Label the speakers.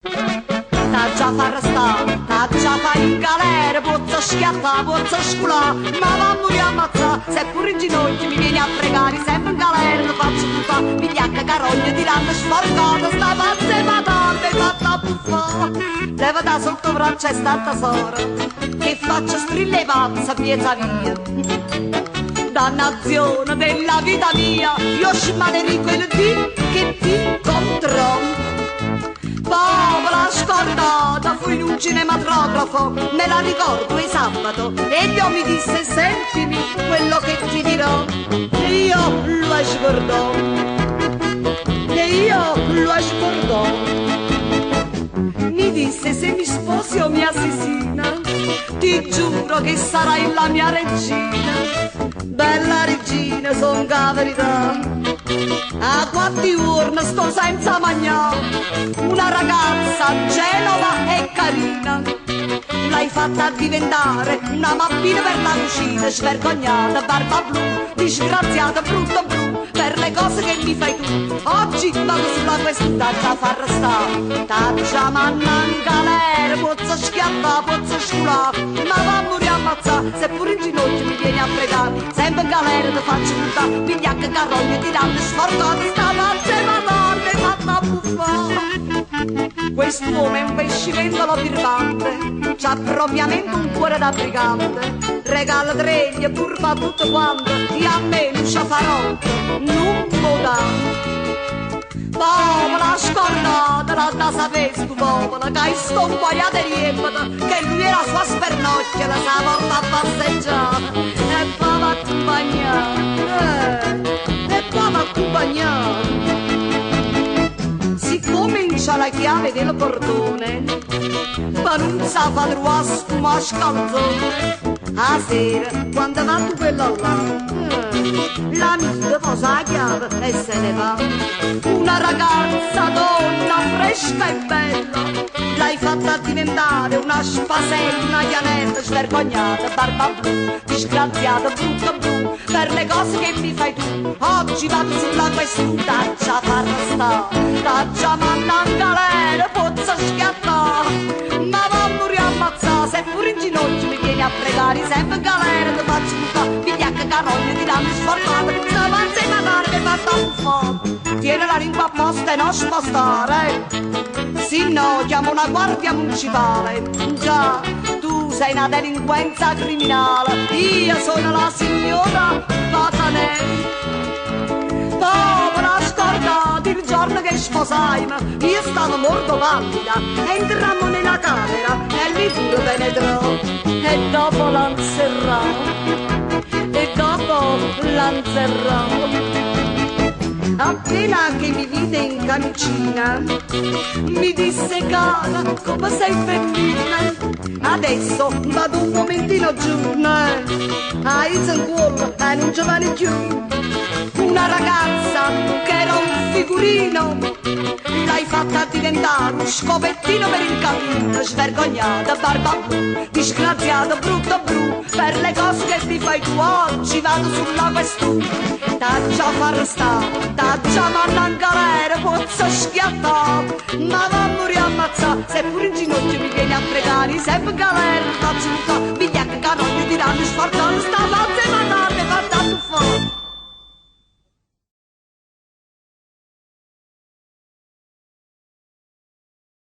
Speaker 1: T'ha già fa arrestare, t'ha già fa in galera, pozzo schiattare, pozzo sculare, ma va a morire ammazzare, se pure in ginocchio mi vieni a pregare, sempre in galera lo faccio puffare, vigliacca carogna tirando sforcata, sta pazza e patata, e fatta a buffare, leva da sotto braccia e sta tesoro, che faccio strilla e pazza, piezza via. Dannazione della vita mia, io scimanerì quel dì che ti incontrò. Povera scordata, fui in un cinematografo, me la ricordo è sabato, e Dio mi disse sentimi quello che ti dirò. E io lo sguardò, e io lo sguardò. Mi disse se mi sposi o mi assassina, ti giuro che sarai la mia regina. Bella regina, son la verità. A 4 giorni sto senza mangiare. Una ragazza Genova e carina. L'hai fatta diventare una mappina per la cucina. Svergognata, barba blu, disgraziata, brutto blu, per le cose che mi fai tu. Oggi vado sulla quest'uta già far restare. T'aggia manna in galera, pozzo schiattare, pozzo sculare, ma va a morire ammazzare, seppure in ginocchio mi vieni a pregare. Sempre in galera ti faccio puntare, vigliacca carogna tirando sforcata, sta pazza e madonna e fatta a buffare. Quest'uomo è un pescivendolo birbante, c'ha propriamente un cuore da brigante, regala treglie pur fa tutto quanto, e a me non ci farò, non può dare. Povera scordata, non da sapere stu popolo, che hai scompagliata e riempata, che lui era sua spernocchia, la sa porta a passeggiare, e poi va accompagnare, e poi va accompagnare. Si comincia la chiave del portone, ma non sa fare a sfuma scalzone. A sera, quando va tu quella là, l'amica posa la chiave e se ne va. Una ragazza, donna, fresca e bella, l'hai fatta diventare una spasella, una chianetta svergognata, barba blu, disgraziata, brutta blu, per le cose che mi fai tu. Oggi vado sulla questuta, già farla stare, t'aggia manna in galera, pozza schiattare, ma va a morire ammazzare, seppure in ginocchio mi vieni a pregare, sempre in galera ti faccio buffare, vigliacca carogna tirando sforcata, sta pazza e madonna mi fatta buffare. Tieni la lingua a posto e non spostare, se no chiamo una guardia municipale. Già, tu sei una delinquenza criminale, io sono la signora Patanelli. Povera scordata, il giorno che sposaimo, io stavo molto pallida, entrammo nella camera e lì pure penetrò, e dopo l'anserrò, e dopo l'anserrò. Appena che mi vide in camicina, mi disse cara, come sei bellina. Adesso vado un momentino giù, hai zancuolo e non giovane più. Una ragazza che era un figurino, l'hai fatta diventare un scopettino per il camino. Svergognata, barba blu, disgraziata, brutto blu, per le cose che ti fai tu. Oggi vado sulla questura, t'aggia far stare, t'aggia manna in galera, pozzo schiattare, ma va a morire ammazzare, seppure in ginocchio mi vieni a pregare, sempre in galera, t'aggia buttare, vigliacca canoglia tirando sforzato, sta